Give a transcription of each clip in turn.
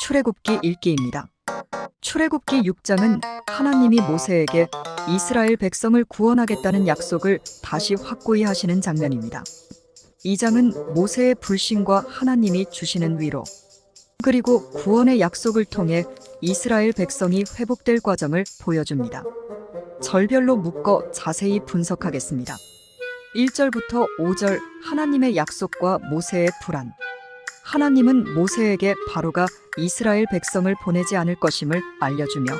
출애굽기 읽기입니다. 출애굽기 6장은 하나님이 모세에게 이스라엘 백성을 구원하겠다는 약속을 다시 확고히 하시는 장면입니다. 이 장은 모세의 불신과 하나님이 주시는 위로, 그리고 구원의 약속을 통해 이스라엘 백성이 회복될 과정을 보여줍니다. 절별로 묶어 자세히 분석하겠습니다. 1절부터 5절 하나님의 약속과 모세의 불안. 하나님은 모세에게 바로가 이스라엘 백성을 보내지 않을 것임을 알려주며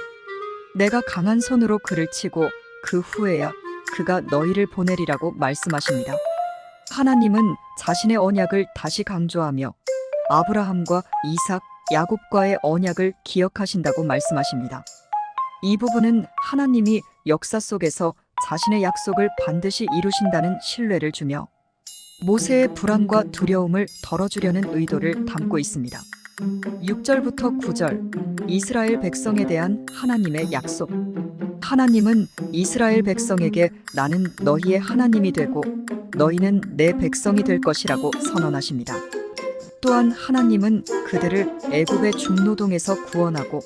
내가 강한 손으로 그를 치고 그 후에야 그가 너희를 보내리라고 말씀하십니다. 하나님은 자신의 언약을 다시 강조하며 아브라함과 이삭, 야곱과의 언약을 기억하신다고 말씀하십니다. 이 부분은 하나님이 역사 속에서 자신의 약속을 반드시 이루신다는 신뢰를 주며 모세의 불안과 두려움을 덜어주려는 의도를 담고 있습니다. 6절부터 9절 이스라엘 백성에 대한 하나님의 약속. 하나님은 이스라엘 백성에게 나는 너희의 하나님이 되고 너희는 내 백성이 될 것이라고 선언하십니다. 또한 하나님은 그들을 애굽의 중노동에서 구원하고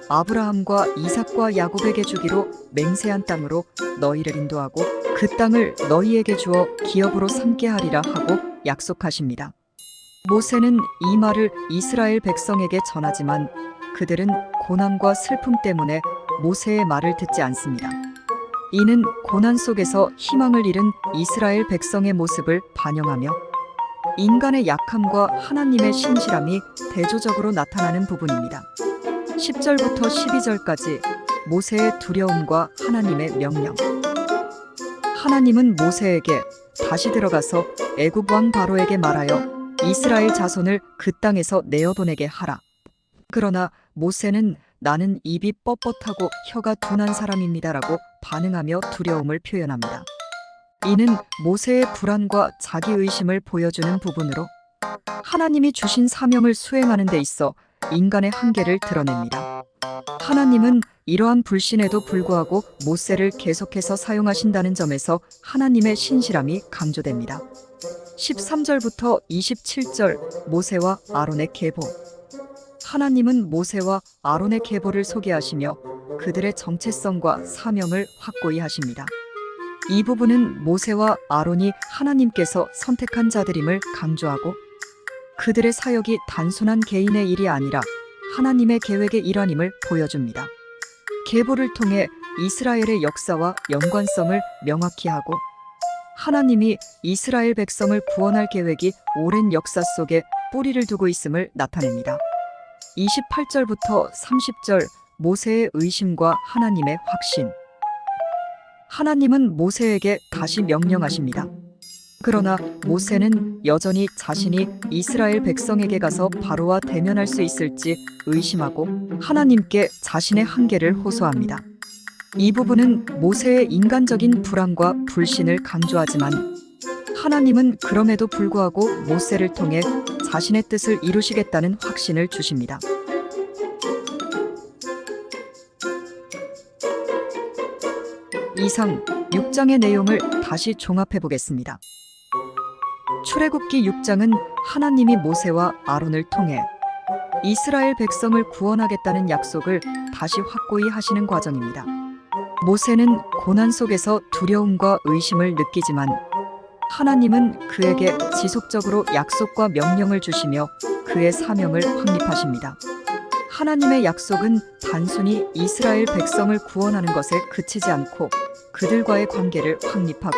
아브라함과 이삭과 야곱에게 주기로 맹세한 땅으로 너희를 인도하고 그 땅을 너희에게 주어 기업으로 삼게 하리라 하고 약속하십니다. 모세는 이 말을 이스라엘 백성에게 전하지만 그들은 고난과 슬픔 때문에 모세의 말을 듣지 않습니다. 이는 고난 속에서 희망을 잃은 이스라엘 백성의 모습을 반영하며 인간의 약함과 하나님의 신실함이 대조적으로 나타나는 부분입니다. 10절부터 12절까지 모세의 두려움과 하나님의 명령. 하나님은 모세에게 다시 들어가서 애굽 왕 바로에게 말하여 이스라엘 자손을 그 땅에서 내어보내게 하라. 그러나 모세는 나는 입이 뻣뻣하고 혀가 둔한 사람입니다라고 반응하며 두려움을 표현합니다. 이는 모세의 불안과 자기의심을 보여주는 부분으로 하나님이 주신 사명을 수행하는 데 있어 인간의 한계를 드러냅니다. 하나님은 이러한 불신에도 불구하고 모세를 계속해서 사용하신다는 점에서 하나님의 신실함이 강조됩니다. 13절부터 27절 모세와 아론의 계보. 하나님은 모세와 아론의 계보를 소개하시며 그들의 정체성과 사명을 확고히 하십니다. 이 부분은 모세와 아론이 하나님께서 선택한 자들임을 강조하고 그들의 사역이 단순한 개인의 일이 아니라 하나님의 계획의 일환임을 보여줍니다. 계보를 통해 이스라엘의 역사와 연관성을 명확히 하고 하나님이 이스라엘 백성을 구원할 계획이 오랜 역사 속에 뿌리를 두고 있음을 나타냅니다. 28절부터 30절 모세의 의심과 하나님의 확신. 하나님은 모세에게 다시 명령하십니다. 그러나 모세는 여전히 자신이 이스라엘 백성에게 가서 바로와 대면할 수 있을지 의심하고 하나님께 자신의 한계를 호소합니다. 이 부분은 모세의 인간적인 불안과 불신을 강조하지만 하나님은 그럼에도 불구하고 모세를 통해 자신의 뜻을 이루시겠다는 확신을 주십니다. 이상 6장의 내용을 다시 종합해 보겠습니다. 출애굽기 6장은 하나님이 모세와 아론을 통해 이스라엘 백성을 구원하겠다는 약속을 다시 확고히 하시는 과정입니다. 모세는 고난 속에서 두려움과 의심을 느끼지만 하나님은 그에게 지속적으로 약속과 명령을 주시며 그의 사명을 확립하십니다. 하나님의 약속은 단순히 이스라엘 백성을 구원하는 것에 그치지 않고 그들과의 관계를 확립하고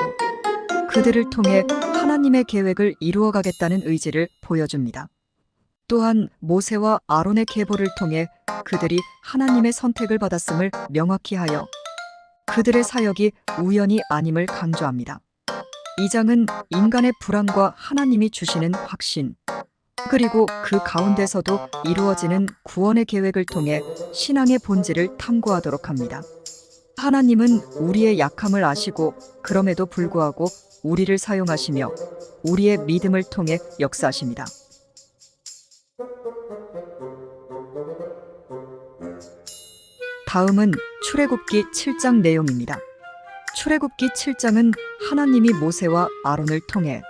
그들을 통해 하나님의 계획을 이루어가겠다는 의지를 보여줍니다. 또한 모세와 아론의 계보를 통해 그들이 하나님의 선택을 받았음을 명확히 하여 그들의 사역이 우연이 아님을 강조합니다. 이 장은 인간의 불안과 하나님이 주시는 확신, 그리고 그 가운데서도 이루어지는 구원의 계획을 통해 신앙의 본질을 탐구하도록 합니다. 하나님은 우리의 약함을 아시고 그럼에도 불구하고 우리를 사용하시며 우리의 믿음을 통해 역사하십니다. 다음은 출애굽기 7장 내용입니다. 출애굽기 7장은 하나님이 모세와 아론을 통해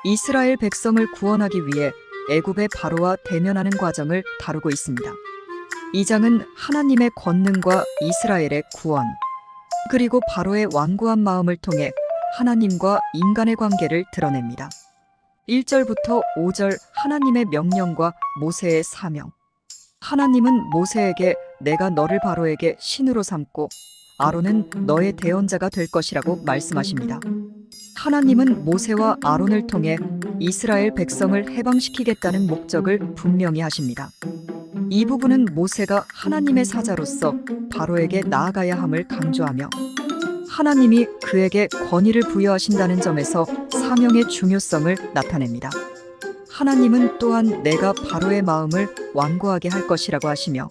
이스라엘 백성을 구원하기 위해 애굽의 바로와 대면하는 과정을 다루고 있습니다. 이 장은 하나님의 권능과 이스라엘의 구원, 그리고 바로의 완고한 마음을 통해 하나님과 인간의 관계를 드러냅니다. 1절부터 5절 하나님의 명령과 모세의 사명. 하나님은 모세에게 내가 너를 바로에게 신으로 삼고 아론은 너의 대언자가 될 것이라고 말씀하십니다. 하나님은 모세와 아론을 통해 이스라엘 백성을 해방시키겠다는 목적을 분명히 하십니다. 이 부분은 모세가 하나님의 사자로서 바로에게 나아가야 함을 강조하며 하나님이 그에게 권위를 부여하신다는 점에서 사명의 중요성을 나타냅니다. 하나님은 또한 내가 바로의 마음을 완고하게 할 것이라고 하시며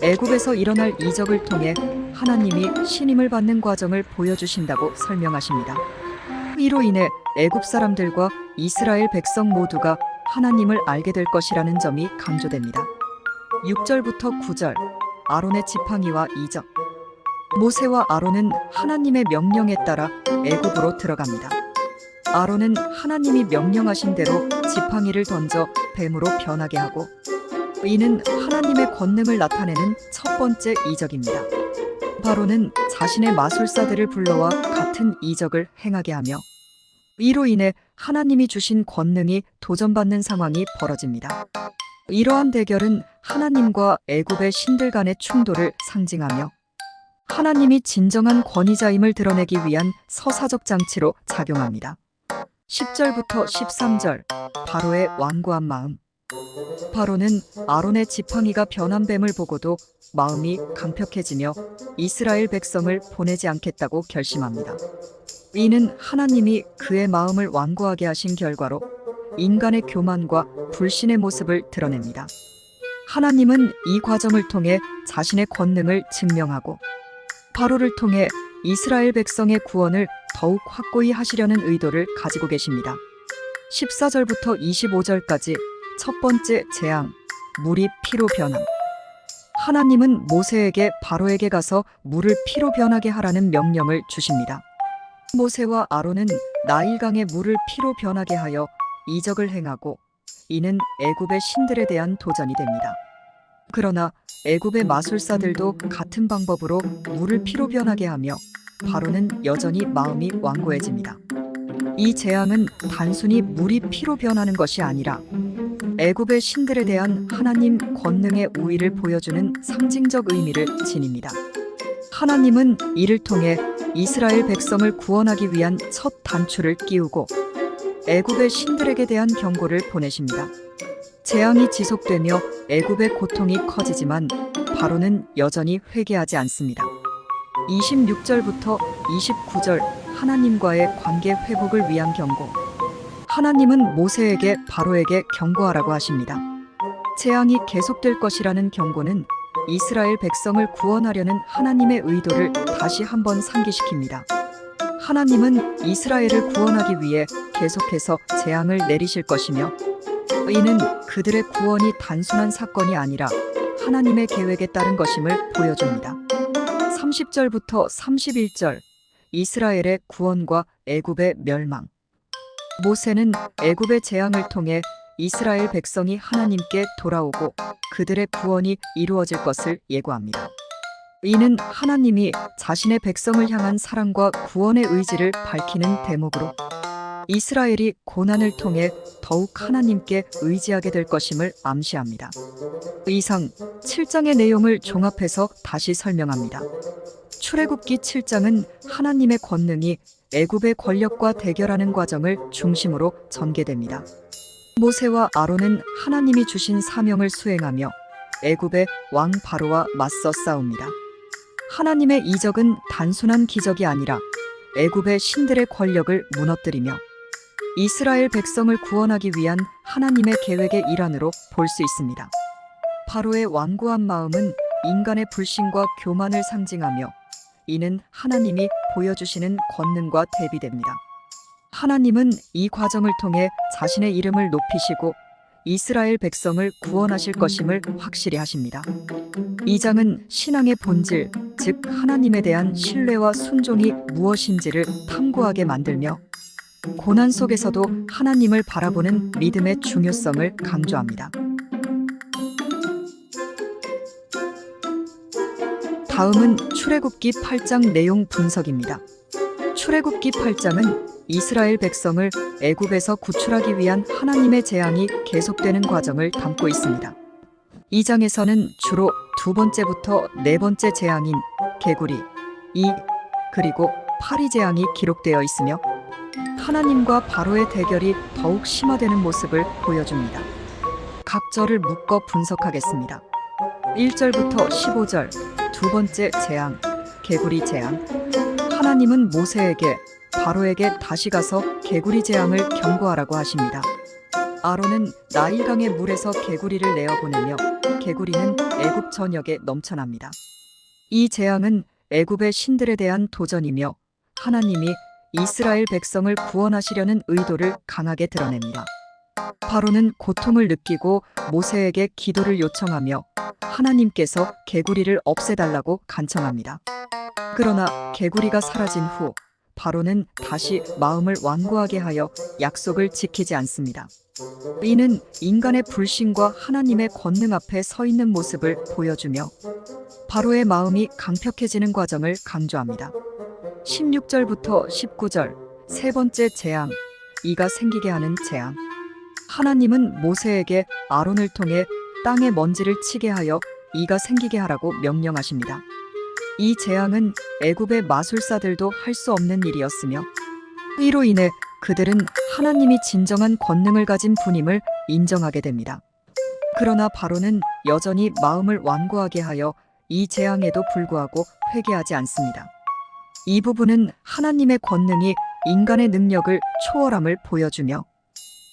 애굽에서 일어날 이적을 통해 하나님이 신임을 받는 과정을 보여주신다고 설명하십니다. 이로 인해 애굽 사람들과 이스라엘 백성 모두가 하나님을 알게 될 것이라는 점이 강조됩니다. 6절부터 9절 아론의 지팡이와 이적. 모세와 아론은 하나님의 명령에 따라 애굽으로 들어갑니다. 아론은 하나님이 명령하신 대로 지팡이를 던져 뱀으로 변하게 하고 이는 하나님의 권능을 나타내는 첫 번째 이적입니다. 바로는 자신의 마술사들을 불러와 같은 이적을 행하게 하며 이로 인해 하나님이 주신 권능이 도전받는 상황이 벌어집니다. 이러한 대결은 하나님과 애굽의 신들 간의 충돌을 상징하며 하나님이 진정한 권위자임을 드러내기 위한 서사적 장치로 작용합니다. 10절부터 13절 바로의 완고한 마음. 바로는 아론의 지팡이가 변한 뱀을 보고도 마음이 강팍해지며 이스라엘 백성을 보내지 않겠다고 결심합니다. 이는 하나님이 그의 마음을 완고하게 하신 결과로 인간의 교만과 불신의 모습을 드러냅니다. 하나님은 이 과정을 통해 자신의 권능을 증명하고 바로를 통해 이스라엘 백성의 구원을 더욱 확고히 하시려는 의도를 가지고 계십니다. 14절부터 25절까지 첫 번째 재앙, 물이 피로 변함. 하나님은 모세에게 바로에게 가서 물을 피로 변하게 하라는 명령을 주십니다. 모세와 아론은 나일강의 물을 피로 변하게 하여 이적을 행하고 이는 애굽의 신들에 대한 도전이 됩니다. 그러나 애굽의 마술사들도 같은 방법으로 물을 피로 변하게 하며 바로는 여전히 마음이 완고해집니다. 이 재앙은 단순히 물이 피로 변하는 것이 아니라 애굽의 신들에 대한 하나님 권능의 우위를 보여주는 상징적 의미를 지닙니다. 하나님은 이를 통해 이스라엘 백성을 구원하기 위한 첫 단추를 끼우고 애굽의 신들에게 대한 경고를 보내십니다. 재앙이 지속되며 애굽의 고통이 커지지만 바로는 여전히 회개하지 않습니다. 26절부터 29절 하나님과의 관계 회복을 위한 경고. 하나님은 모세에게 바로에게 경고하라고 하십니다. 재앙이 계속될 것이라는 경고는 이스라엘 백성을 구원하려는 하나님의 의도를 다시 한번 상기시킵니다. 하나님은 이스라엘을 구원하기 위해 계속해서 재앙을 내리실 것이며 이는 그들의 구원이 단순한 사건이 아니라 하나님의 계획에 따른 것임을 보여줍니다. 30절부터 31절 이스라엘의 구원과 애굽의 멸망. 모세는 애굽의 재앙을 통해 이스라엘 백성이 하나님께 돌아오고 그들의 구원이 이루어질 것을 예고합니다. 이는 하나님이 자신의 백성을 향한 사랑과 구원의 의지를 밝히는 대목으로 이스라엘이 고난을 통해 더욱 하나님께 의지하게 될 것임을 암시합니다. 이상 7장의 내용을 종합해서 다시 설명합니다. 출애굽기 7장은 하나님의 권능이 애굽의 권력과 대결하는 과정을 중심으로 전개됩니다. 모세와 아론은 하나님이 주신 사명을 수행하며 애굽의 왕 바로와 맞서 싸웁니다. 하나님의 이적은 단순한 기적이 아니라 애굽의 신들의 권력을 무너뜨리며 이스라엘 백성을 구원하기 위한 하나님의 계획의 일환으로 볼 수 있습니다. 바로의 완고한 마음은 인간의 불신과 교만을 상징하며 이는 하나님이 보여주시는 권능과 대비됩니다. 하나님은 이 과정을 통해 자신의 이름을 높이시고 이스라엘 백성을 구원하실 것임을 확실히 하십니다. 이 장은 신앙의 본질, 즉 하나님에 대한 신뢰와 순종이 무엇인지를 탐구하게 만들며 고난 속에서도 하나님을 바라보는 믿음의 중요성을 강조합니다. 다음은 출애굽기 8장 내용 분석입니다. 출애굽기 8장은 이스라엘 백성을 애굽에서 구출하기 위한 하나님의 재앙이 계속되는 과정을 담고 있습니다. 이 장에서는 주로 두 번째부터 네 번째 재앙인 개구리, 그리고 파리 재앙이 기록되어 있으며 하나님과 바로의 대결이 더욱 심화되는 모습을 보여줍니다. 각 절을 묶어 분석하겠습니다. 1절부터 15절, 두 번째 재앙, 개구리 재앙. 하나님은 모세에게 바로에게 다시 가서 개구리 재앙을 경고하라고 하십니다. 아론은 나일강의 물에서 개구리를 내어보내며 개구리는 애굽 전역에 넘쳐납니다. 이 재앙은 애굽의 신들에 대한 도전이며 하나님이 이스라엘 백성을 구원하시려는 의도를 강하게 드러냅니다. 바로는 고통을 느끼고 모세에게 기도를 요청하며 하나님께서 개구리를 없애달라고 간청합니다. 그러나 개구리가 사라진 후 바로는 다시 마음을 완고하게 하여 약속을 지키지 않습니다. 이는 인간의 불신과 하나님의 권능 앞에 서 있는 모습을 보여주며 바로의 마음이 강팍해지는 과정을 강조합니다. 16절부터 19절, 세 번째 재앙, 이가 생기게 하는 재앙. 하나님은 모세에게 아론을 통해 땅에 먼지를 치게 하여 이가 생기게 하라고 명령하십니다. 이 재앙은 애굽의 마술사들도 할 수 없는 일이었으며 이로 인해 그들은 하나님이 진정한 권능을 가진 분임을 인정하게 됩니다. 그러나 바로는 여전히 마음을 완고하게 하여 이 재앙에도 불구하고 회개하지 않습니다. 이 부분은 하나님의 권능이 인간의 능력을 초월함을 보여주며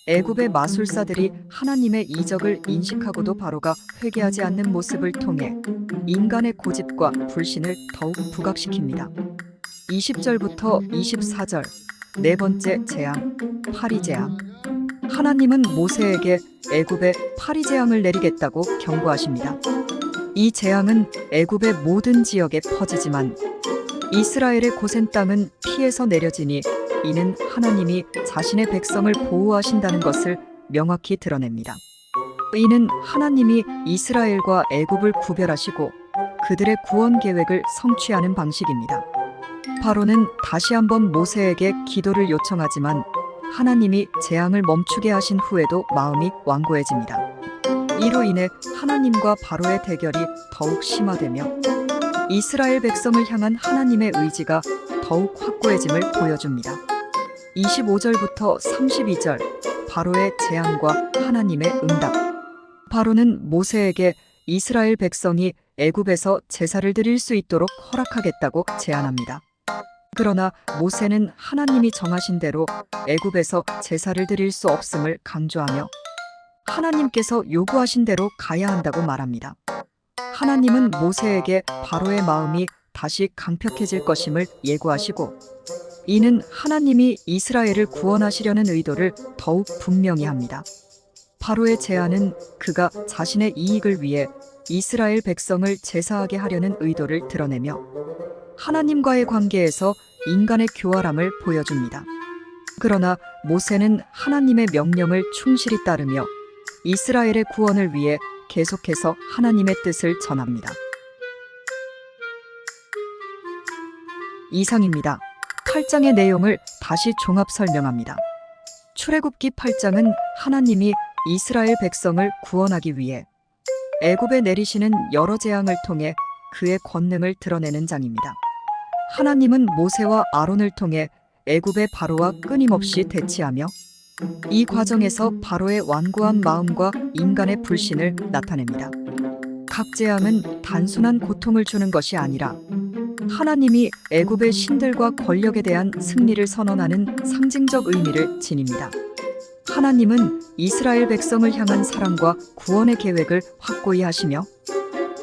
애굽의 마술사들이 하나님의 이적을 인식하고도 바로가 회개하지 않는 모습을 통해 인간의 고집과 불신을 더욱 부각시킵니다. 20절부터 24절, 네 번째 재앙, 파리 재앙. 하나님은 모세에게 애굽에 파리 재앙을 내리겠다고 경고하십니다. 이 재앙은 애굽의 모든 지역에 퍼지지만 이스라엘의 고센 땅은 피해서 내려지니 이는 하나님이 자신의 백성을 보호하신다는 것을 명확히 드러냅니다. 이는 하나님이 이스라엘과 애굽을 구별하시고 그들의 구원 계획을 성취하는 방식입니다. 바로는 다시 한번 모세에게 기도를 요청하지만 하나님이 재앙을 멈추게 하신 후에도 마음이 완고해집니다. 이로 인해 하나님과 바로의 대결이 더욱 심화되며 이스라엘 백성을 향한 하나님의 의지가 더욱 확고해짐을 보여줍니다. 25절부터 32절, 바로의 재앙과 하나님의 응답. 바로는 모세에게 이스라엘 백성이 애굽에서 제사를 드릴 수 있도록 허락하겠다고 제안합니다. 그러나 모세는 하나님이 정하신 대로 애굽에서 제사를 드릴 수 없음을 강조하며 하나님께서 요구하신 대로 가야 한다고 말합니다. 하나님은 모세에게 바로의 마음이 다시 강팍해질 것임을 예고하시고 이는 하나님이 이스라엘을 구원하시려는 의도를 더욱 분명히 합니다. 바로의 제안은 그가 자신의 이익을 위해 이스라엘 백성을 제사하게 하려는 의도를 드러내며 하나님과의 관계에서 인간의 교활함을 보여줍니다. 그러나 모세는 하나님의 명령을 충실히 따르며 이스라엘의 구원을 위해 계속해서 하나님의 뜻을 전합니다. 이상입니다. 8장의 내용을 다시 종합 설명합니다. 출애굽기 8장은 하나님이 이스라엘 백성을 구원하기 위해 애굽에 내리시는 여러 재앙을 통해 그의 권능을 드러내는 장입니다. 하나님은 모세와 아론을 통해 애굽의 바로와 끊임없이 대치하며 이 과정에서 바로의 완고한 마음과 인간의 불신을 나타냅니다. 각 재앙은 단순한 고통을 주는 것이 아니라 하나님이 애굽의 신들과 권력에 대한 승리를 선언하는 상징적 의미를 지닙니다. 하나님은 이스라엘 백성을 향한 사랑과 구원의 계획을 확고히 하시며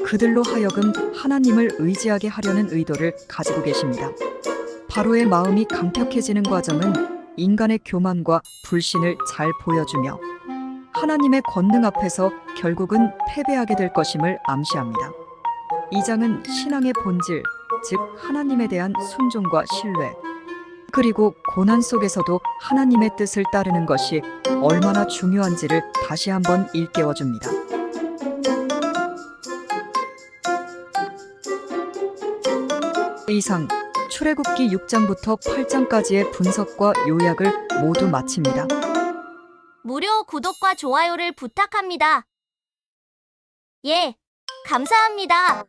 그들로 하여금 하나님을 의지하게 하려는 의도를 가지고 계십니다. 바로의 마음이 강팍해지는 과정은 인간의 교만과 불신을 잘 보여주며 하나님의 권능 앞에서 결국은 패배하게 될 것임을 암시합니다. 이 장은 신앙의 본질, 즉 하나님에 대한 순종과 신뢰, 그리고 고난 속에서도 하나님의 뜻을 따르는 것이 얼마나 중요한지를 다시 한번 일깨워 줍니다. 이상 출애굽기 6장부터 8장까지의 분석과 요약을 모두 마칩니다. 무료 구독과 좋아요를 부탁합니다. 예, 감사합니다.